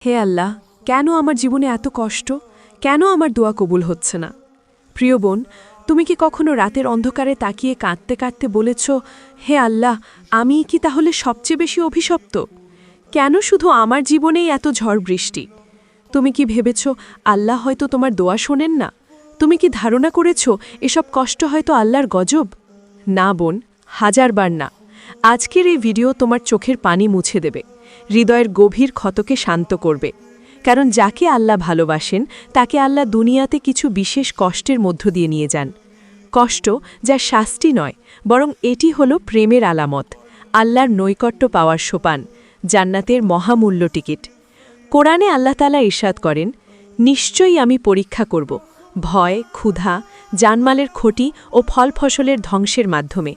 হে আল্লাহ, কেন আমার জীবনে এত কষ্ট? কেন আমার দোয়া কবুল হচ্ছে না? প্রিয় বোন, তুমি কি কখনো রাতের অন্ধকারে তাকিয়ে কাঁদতে কাঁদতে বলেছ, হে আল্লাহ, আমি কি তাহলে সবচেয়ে বেশি অভিশপ্ত? কেন শুধু আমার জীবনেই এত ঝড় বৃষ্টি? তুমি কি ভেবেছ আল্লাহ হয়তো তোমার দোয়া শোনেন না? তুমি কি ধারণা করেছ এসব কষ্ট হয়তো আল্লাহর গজব? না বোন, হাজারবার না। আজকের এই ভিডিও তোমার চোখের পানি মুছে দেবে, হৃদয়ের গভীর ক্ষতকে শান্ত করবে। কারণ যাকে আল্লাহ ভালোবাসেন তাকে আল্লাহ দুনিয়াতে কিছু বিশেষ কষ্টের মধ্য দিয়ে নিয়ে যান। কষ্ট যা শাস্তি নয়, বরং এটি হলো প্রেমের আলামত, আল্লাহর নৈকট্য পাওয়ার সোপান, জান্নাতের মহামূল্য টিকিট। কোরআনে আল্লাহ তাআলা ইরশাদ করেন, নিশ্চয়ই আমি পরীক্ষা করব ভয়, ক্ষুধা, জানমালের ক্ষতি ও ফল ফসলের ধ্বংসের মাধ্যমে,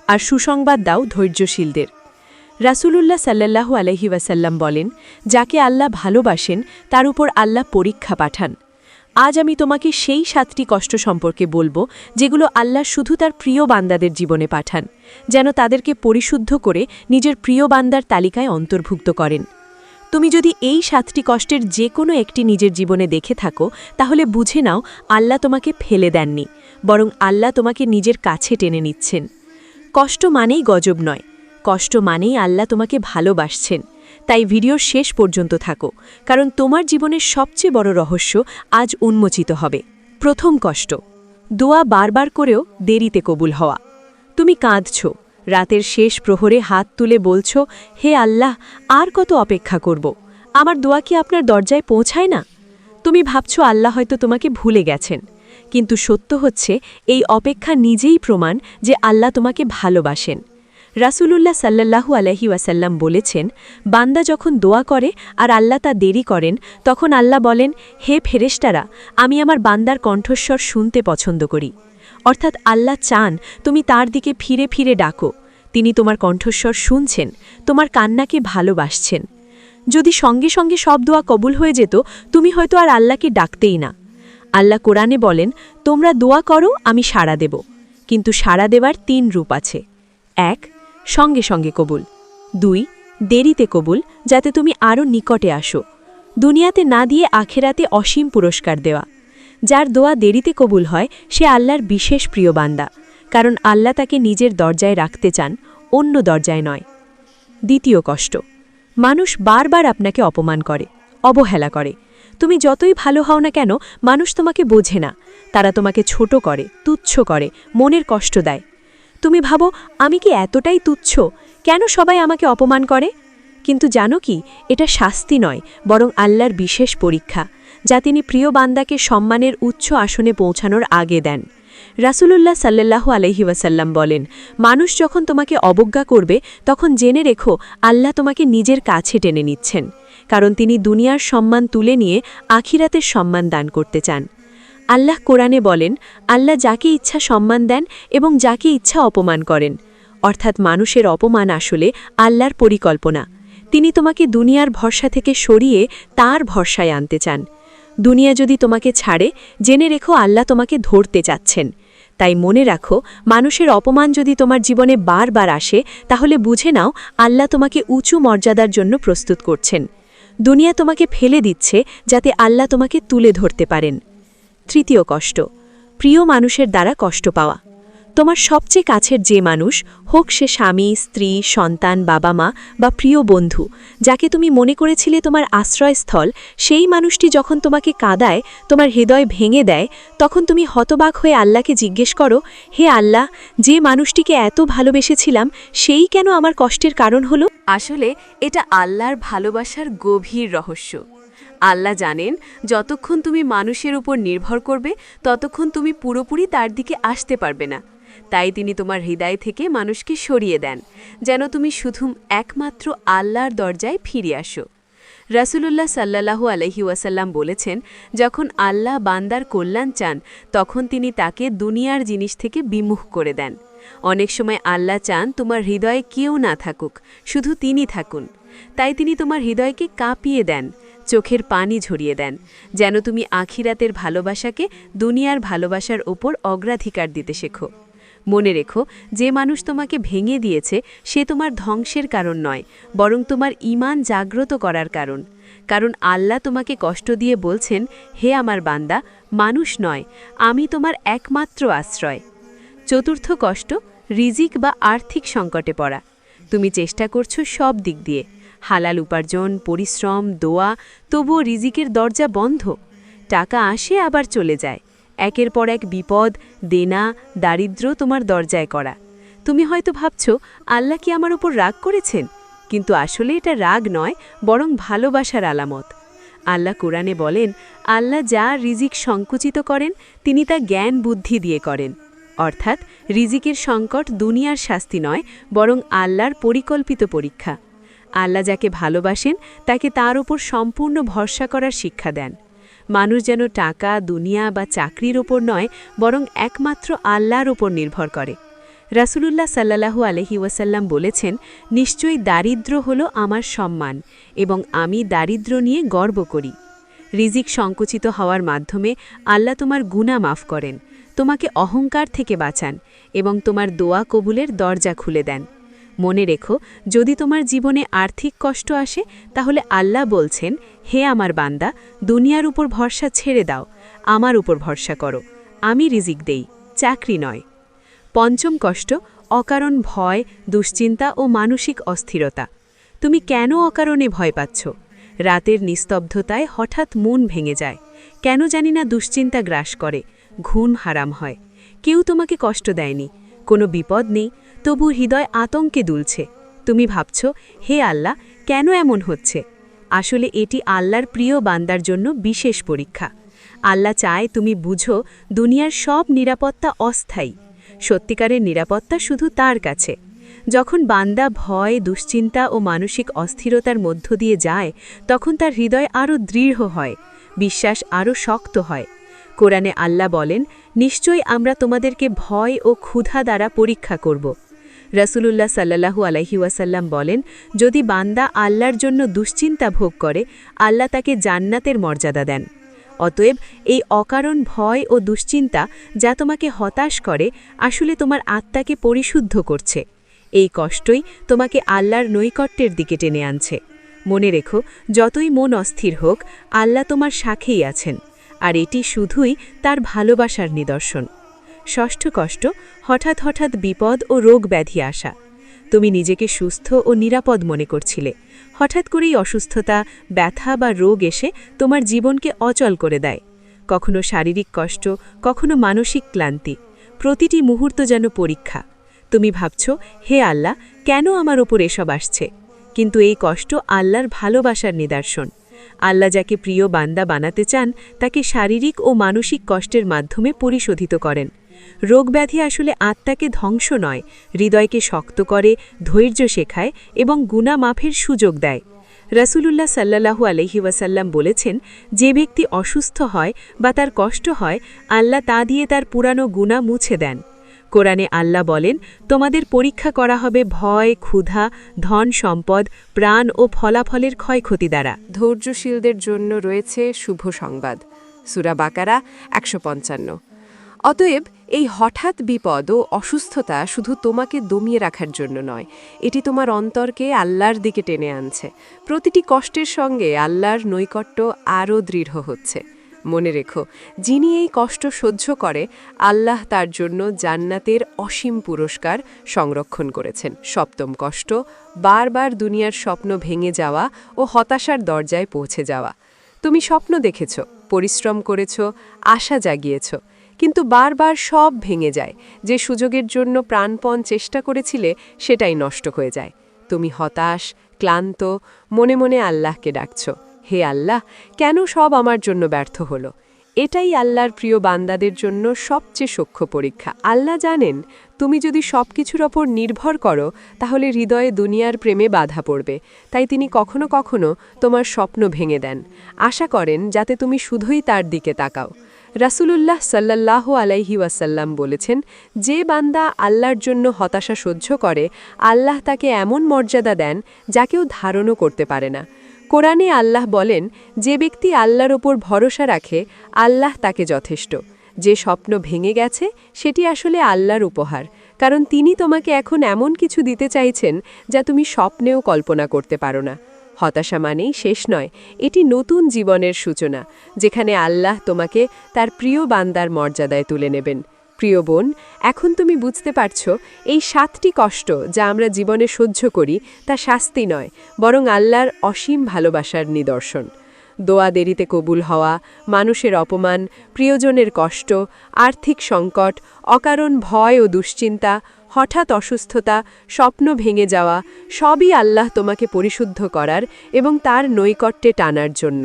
আর সুসংবাদ দাও ধৈর্যশীলদের। রাসূলুল্লাহ সাল্লাল্লাহু আলাইহি ওয়াসাল্লাম বলেন, যাকে আল্লাহ ভালোবাসেন তার উপর আল্লাহ পরীক্ষা পাঠান। আজ আমি তোমাকে সেই 7টি কষ্ট সম্পর্কে বলবো যেগুলো আল্লাহ শুধু তার প্রিয় বান্দাদের জীবনে পাঠান, যেন তাদেরকে পরিশুদ্ধ করে নিজের প্রিয় বান্দার তালিকায় অন্তর্ভুক্ত করেন। তুমি যদি এই 7টি কষ্টের যে কোনো একটি নিজের জীবনে দেখে থাকো, তাহলে বুঝে নাও আল্লাহ তোমাকে ফেলে দেননি, বরং আল্লাহ তোমাকে নিজের কাছে টেনে নিচ্ছেন। কষ্ট মানেই গজব নয়, কষ্ট মানেই আল্লাহ তোমাকে ভালোবাসছেন। তাই ভিডিওর শেষ পর্যন্ত থাকো, কারণ তোমার জীবনের সবচেয়ে বড় রহস্য আজ উন্মোচিত হবে। প্রথম কষ্ট, দোয়া বারবার করেও দেরিতে কবুল হওয়া। তুমি কাঁদছ, রাতের শেষ প্রহরে হাত তুলে বলছ, হে আল্লাহ, আর কত অপেক্ষা করব? আমার দোয়া কি আপনার দরজায় পৌঁছায় না? তুমি ভাবছ আল্লাহ হয়তো তোমাকে ভুলে গেছেন, কিন্তু সত্য হচ্ছে এই অপেক্ষা নিজেই প্রমাণ যে আল্লাহ তোমাকে ভালোবাসেন। রাসূলুল্লাহ সাল্লাল্লাহু আলাইহি ওয়াসাল্লাম বলেছেন, বান্দা যখন দোয়া করে আর আল্লাহ তা দেরি করেন, তখন আল্লাহ বলেন, হে ফেরেশতারা, আমি আমার বান্দার কণ্ঠস্বর শুনতে পছন্দ করি। অর্থাৎ আল্লাহ চান তুমি তার দিকে ফিরে ফিরে ডাকো। তিনি তোমার কণ্ঠস্বর শুনছেন, তোমার কান্নাকে ভালোবাসছেন। যদি সঙ্গে সঙ্গে সব দোয়া কবুল হয়ে যেত, তুমি হয়তো আর আল্লাহকে ডাকতেই না। আল্লাহ কোরআনে বলেন, তোমরা দোয়া করো, আমি সাড়া দেব। কিন্তু সাড়া দেওয়ার 3 রূপ আছে। 1, সঙ্গে সঙ্গে কবুল। 2, দেরিতে কবুল, যাতে তুমি আরও নিকটে আসো। দুনিয়াতে না দিয়ে আখেরাতে অসীম পুরস্কার দেওয়া। যার দোয়া দেরিতে কবুল হয় সে আল্লাহর বিশেষ প্রিয় বান্দা, কারণ আল্লাহ তাকে নিজের দরজায় রাখতে চান, অন্য দরজায় নয়। দ্বিতীয় কষ্ট, মানুষ বারবার আপনাকে অপমান করে, অবহেলা করে। তুমি যতই ভালো হও না কেন, মানুষ তোমাকে বোঝে না। তারা তোমাকে ছোট করে, তুচ্ছ করে, মনের কষ্ট দেয়। তুমি ভাবো, আমি কি এতটাই তুচ্ছ? কেন সবাই আমাকে অপমান করে? কিন্তু জানো কি, এটা শাস্তি নয়, বরং আল্লাহর বিশেষ পরীক্ষা, যা তিনি প্রিয় বান্দাকে সম্মানের উচ্চ আসনে পৌঁছানোর আগে দেন। রাসূলুল্লাহ সাল্লাল্লাহু আলাইহি ওয়াসাল্লাম বলেন, মানুষ যখন তোমাকে অবজ্ঞা করবে, তখন জেনে রেখো আল্লাহ তোমাকে নিজের কাছে টেনে নিচ্ছেন, কারণ তিনি দুনিয়ার সম্মান তুলে নিয়ে আখিরাতের সম্মান দান করতে চান। আল্লাহ কোরআনে বলেন, আল্লাহ যাকে ইচ্ছা সম্মান দেন এবং যাকে ইচ্ছা অপমান করেন। অর্থাৎ মানুষের অপমান আসলে আল্লাহর পরিকল্পনা। তিনি তোমাকে দুনিয়ার ভরসা থেকে সরিয়ে তার ভরসায় আনতে চান। দুনিয়া যদি তোমাকে ছাড়ে, জেনে রেখো আল্লাহ তোমাকে ধরতে চাচ্ছেন। তাই মনে রাখো, মানুষের অপমান যদি তোমার জীবনে বারবার আসে, তাহলে বুঝে নাও আল্লাহ তোমাকে উঁচু মর্যাদার জন্য প্রস্তুত করছেন। দুনিয়া তোমাকে ফেলে দিচ্ছে যাতে আল্লাহ তোমাকে তুলে ধরতে পারেন। তৃতীয় কষ্ট, প্রিয় মানুষের দ্বারা কষ্ট পাওয়া। তোমার সবচেয়ে কাছের যে মানুষ, হোক সে স্বামী, স্ত্রী, সন্তান, বাবা মা বা প্রিয় বন্ধু, যাকে তুমি মনে করেছিলে তোমার আশ্রয়স্থল, সেই মানুষটি যখন তোমাকে কাঁদায়, তোমার হৃদয় ভেঙে দেয়, তখন তুমি হতবাক হয়ে আল্লাহকে জিজ্ঞেস করো, হে আল্লাহ, যে মানুষটিকে এত ভালোবেসেছিলাম, সেই কেন আমার কষ্টের কারণ হলো? আসলে এটা আল্লাহর ভালোবাসার গভীর রহস্য। আল্লাহ জানেন, যতক্ষণ তুমি মানুষের উপর নির্ভর করবে, ততক্ষণ তুমি পুরোপুরি তার দিকে আসতে পারবে না। তাই তিনি তোমার হৃদয় থেকে মানুষকে সরিয়ে দেন, যেন তুমি শুধু একমাত্র আল্লাহর দরজায় ফিরে আসো। রাসূলুল্লাহ সাল্লাল্লাহু আলাইহি ওয়াসাল্লাম বলেছেন, যখন আল্লাহ বান্দার কল্যাণ চান, তখন তিনি তাকে দুনিয়ার জিনিস থেকে বিমুখ করে দেন। অনেক সময় আল্লাহ চান তোমার হৃদয়ে কেউ না থাকুক, শুধু তিনি থাকুন। তাই তিনি তোমার হৃদয়কে কাঁপিয়ে দেন, চোখের পানি ঝরিয়ে দেন, যেন তুমি আখিরাতের ভালোবাসাকে দুনিয়ার ভালোবাসার ওপর অগ্রাধিকার দিতে শেখো। মনে রেখো, যে মানুষ তোমাকে ভেঙে দিয়েছে সে তোমার ধ্বংসের কারণ নয়, বরং তোমার ঈমান জাগ্রত করার কারণ। কারণ আল্লাহ তোমাকে কষ্ট দিয়ে বলছেন, হে আমার বান্দা, মানুষ নয়, আমি তোমার একমাত্র আশ্রয়। চতুর্থ কষ্ট, রিজিক বা আর্থিক সংকটে পড়া। তুমি চেষ্টা করছো সব দিক দিয়ে, হালাল উপার্জন, পরিশ্রম, দোয়া, তবুও রিজিকের দরজা বন্ধ। টাকা আসে আবার চলে যায়, একের পর এক বিপদ, দেনা, দারিদ্র্য তোমার দরজায় করা। তুমি হয়তো ভাবছো, আল্লাহ কি আমার উপর রাগ করেছেন? কিন্তু আসলে এটা রাগ নয়, বরং ভালোবাসার আলামত। আল্লাহ কোরআনে বলেন, আল্লাহ যা রিজিক সংকুচিত করেন তিনি তা জ্ঞান বুদ্ধি দিয়ে করেন। অর্থাৎ রিজিকের সংকট দুনিয়ার শাস্তি নয়, বরং আল্লাহর পরিকল্পিত পরীক্ষা। আল্লাহ যাকে ভালোবাসেন তাকে তার উপর সম্পূর্ণ ভরসা করার শিক্ষা দেন। মানুষ যেন টাকা, দুনিয়া বা চাকরির ওপর নয়, বরং একমাত্র আল্লাহর ওপর নির্ভর করে। রাসূলুল্লাহ সাল্লাল্লাহু আলাইহি ওয়াসাল্লাম বলেছেন, নিশ্চয়ই দারিদ্র্য হলো আমার সম্মান এবং আমি দারিদ্র্য নিয়ে গর্ব করি। রিজিক সংকুচিত হওয়ার মাধ্যমে আল্লাহ তোমার গুনাহ মাফ করেন, তোমাকে অহংকার থেকে বাঁচান এবং তোমার দোয়া কবুলের দরজা খুলে দেন। মনে রেখো, যদি তোমার জীবনে আর্থিক কষ্ট আসে, তাহলে আল্লাহ বলছেন, হে আমার বান্দা, দুনিয়ার উপর ভরসা ছেড়ে দাও, আমার উপর ভরসা করো, আমি রিজিক দেই, চাকরি নয়। পঞ্চম কষ্ট, অকারণ ভয়, দুশ্চিন্তা ও মানসিক অস্থিরতা। তুমি কেন অকারণে ভয় পাচ্ছ? রাতের নিস্তব্ধতায় হঠাৎ মন ভেঙে যায়, কেন জানি না দুশ্চিন্তা গ্রাস করে, ঘুম হারাম হয়। কেউ তোমাকে কষ্ট দেয়নি, কোনো বিপদ নেই, তবু হৃদয় আতঙ্কে দুলছে। তুমি ভাবছ, হে আল্লাহ, কেন এমন হচ্ছে? আসলে এটি আল্লাহর প্রিয় বান্দার জন্য বিশেষ পরীক্ষা। আল্লাহ চায় তুমি বুঝো, দুনিয়ার সব নিরাপত্তা অস্থায়ী, সত্যিকারের নিরাপত্তা শুধু তার কাছে। যখন বান্দা ভয়, দুশ্চিন্তা ও মানসিক অস্থিরতার মধ্য দিয়ে যায়, তখন তার হৃদয় আরও দৃঢ় হয়, বিশ্বাস আরও শক্ত হয়। কোরআনে আল্লাহ বলেন, নিশ্চয়ই আমরা তোমাদেরকে ভয় ও ক্ষুধা দ্বারা পরীক্ষা করব। রাসূলুল্লাহ সাল্লাল্লাহু আলাইহি ওয়াসাল্লাম বলেন, যদি বান্দা আল্লাহর জন্য দুশ্চিন্তা ভোগ করে, আল্লাহ তাকে জান্নাতের মর্যাদা দেন। অতএব এই অকারণ ভয় ও দুশ্চিন্তা যা তোমাকে হতাশ করে, আসলে তোমার আত্মাকে পরিশুদ্ধ করছে। এই কষ্টই তোমাকে আল্লাহর নৈকট্যের দিকে টেনে আনছে। মনে রেখো, যতই মন অস্থির হোক, আল্লাহ তোমার সাথেই আছেন, আর এটি শুধুই তার ভালোবাসার নিদর্শন। ষষ্ঠ কষ্ট, হঠাৎ হঠাৎ বিপদ ও রোগ ব্যাধি আসা। তুমি নিজেকে সুস্থ ও নিরাপদ মনে করছিলে, হঠাৎ করেই অসুস্থতা, ব্যথা বা রোগ এসে তোমার জীবনকে অচল করে দেয়। কখনো শারীরিক কষ্ট, কখনো মানসিক ক্লান্তি, প্রতিটি মুহূর্ত যেন পরীক্ষা। তুমি ভাবছ, হে আল্লাহ, কেন আমার ওপর এসব আসছে? কিন্তু এই কষ্ট আল্লাহর ভালোবাসার নিদর্শন। আল্লাহ যাকে প্রিয় বান্দা বানাতে চান, তাকে শারীরিক ও মানসিক কষ্টের মাধ্যমে পরিশোধিত করেন। রোগব্যাধি আসলে আত্মাকে ধ্বংস নয়, হৃদয়কে শক্ত করে, ধৈর্য শেখায় এবং গুনাহ মাফের সুযোগ দেয়। রাসূলুল্লাহ সাল্লাল্লাহু আলাইহি ওয়াসাল্লাম বলেছেন, যে ব্যক্তি অসুস্থ হয় বা তার কষ্ট হয়, আল্লাহ তা দিয়ে তার পুরানো গুনাহ মুছে দেন। কোরআনে আল্লাহ বলেন, তোমাদের পরীক্ষা করা হবে ভয়, ক্ষুধা, ধন সম্পদ, প্রাণ ও ফলাফলের ক্ষয়ক্ষতি দ্বারা। ধৈর্যশীলদের জন্য রয়েছে শুভ সংবাদ। সূরা বাকারা ১৫৫। অতএব এই হঠাৎ বিপদ ও অসুস্থতা শুধু তোমাকে দমিয়ে রাখার জন্য নয়, এটি তোমার অন্তরকে আল্লাহর দিকে টেনে আনছে। প্রতিটি কষ্টের সঙ্গে আল্লাহর নৈকট্য আরও দৃঢ় হচ্ছে। মনে রেখো, যিনি এই কষ্ট সহ্য করে, আল্লাহ তার জন্য জান্নাতের অসীম পুরস্কার সংরক্ষণ করেছেন। সপ্তম কষ্ট, বারবার দুনিয়ার স্বপ্ন ভেঙে যাওয়া ও হতাশার দরজায় পৌঁছে যাওয়া। তুমি স্বপ্ন দেখেছ, পরিশ্রম করেছ, আশা জাগিয়েছ, কিন্তু বারবার সব ভেঙে যায়। যে সুযোগের জন্য প্রাণপণ চেষ্টা করেছিলে, সেটাই নষ্ট হয়ে যায়। তুমি হতাশ, ক্লান্ত, মনে মনে আল্লাহকে ডাকছ, হে আল্লাহ, কেন সব আমার জন্য ব্যর্থ হলো? এটাই আল্লাহর প্রিয় বান্দাদের জন্য সবচেয়ে সূক্ষ্ম পরীক্ষা। আল্লাহ জানেন, তুমি যদি সব কিছুর ওপর নির্ভর করো, তাহলে হৃদয়ে দুনিয়ার প্রেমে বাধা পড়বে। তাই তিনি কখনো কখনো তোমার স্বপ্ন ভেঙে দেন, আশা করেন যাতে তুমি শুধুই তার দিকে তাকাও। রাসূলুল্লাহ সাল্লাল্লাহু আলাইহি ওয়াসাল্লাম বলেছেন, যে বান্দা আল্লাহর জন্য হতাশা সহ্য করে, আল্লাহ তাকে এমন মর্যাদা দেন যা কেউ ধারণও করতে পারে না। কোরআনে আল্লাহ বলেন, যে ব্যক্তি আল্লাহর ওপর ভরসা রাখে, আল্লাহ তাকে যথেষ্ট। যে স্বপ্ন ভেঙে গেছে, সেটি আসলে আল্লাহর উপহার, কারণ তিনি তোমাকে এখন এমন কিছু দিতে চাইছেন যা তুমি স্বপ্নেও কল্পনা করতে পারো না। হতাশা মানেই শেষ নয়, এটি নতুন জীবনের সূচনা, যেখানে আল্লাহ তোমাকে তার প্রিয় বান্দার মর্যাদায় তুলে নেবেন। প্রিয় বোন, এখন তুমি বুঝতে পারছো এই 7টি কষ্ট যা আমরা জীবনে সহ্য করি তা শাস্তি নয়, বরং আল্লাহর অসীম ভালোবাসার নিদর্শন। দোয়া দেরিতে কবুল হওয়া, মানুষের অপমান, প্রিয়জনের কষ্ট, আর্থিক সংকট, অকারণ ভয় ও দুশ্চিন্তা, হঠাৎ অসুস্থতা, স্বপ্ন ভেঙে যাওয়া, সবই আল্লাহ তোমাকে পরিশুদ্ধ করার এবং তার নৈকট্যে টানার জন্য।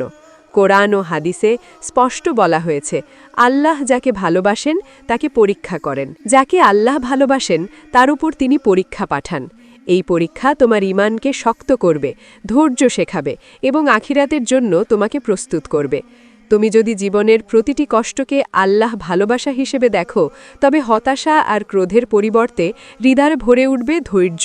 কোরআন ও হাদিসে স্পষ্ট বলা হয়েছে, আল্লাহ যাকে ভালোবাসেন তাকে পরীক্ষা করেন, যাকে আল্লাহ ভালোবাসেন তার উপর তিনি পরীক্ষা পাঠান। এই পরীক্ষা তোমার ঈমানকে শক্ত করবে, ধৈর্য শেখাবে এবং আখিরাতের জন্য তোমাকে প্রস্তুত করবে। তুমি যদি জীবনের প্রতিটি কষ্টকে আল্লাহ ভালোবাসা হিসেবে দেখো, তবে হতাশা আর ক্রোধের পরিবর্তে হৃদয় ভরে উঠবে ধৈর্য,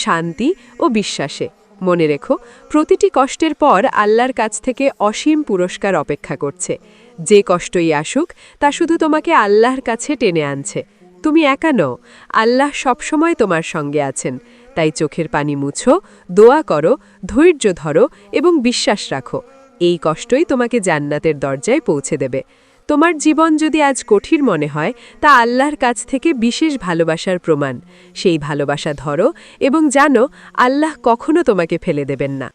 শান্তি ও বিশ্বাসে। মনে রেখো, প্রতিটি কষ্টের পর আল্লাহর কাছ থেকে অসীম পুরস্কার অপেক্ষা করছে। যে কষ্টই আসুক তা শুধু তোমাকে আল্লাহর কাছে টেনে আনছে। তুমি একা নও, আল্লাহ সবসময় তোমার সঙ্গে আছেন। তাই চোখের পানি মুছো, দোয়া করো, ধৈর্য ধরো এবং বিশ্বাস রাখো। এই কষ্টই তোমাকে জান্নাতের দরজায় পৌঁছে দেবে। তোমার জীবন যদি আজ কঠিন মনে হয়, তা আল্লাহর কাছ থেকে বিশেষ ভালোবাসার প্রমাণ। সেই ভালোবাসা ধরো এবং জানো, আল্লাহ কখনো তোমাকে ফেলে দেবেন না।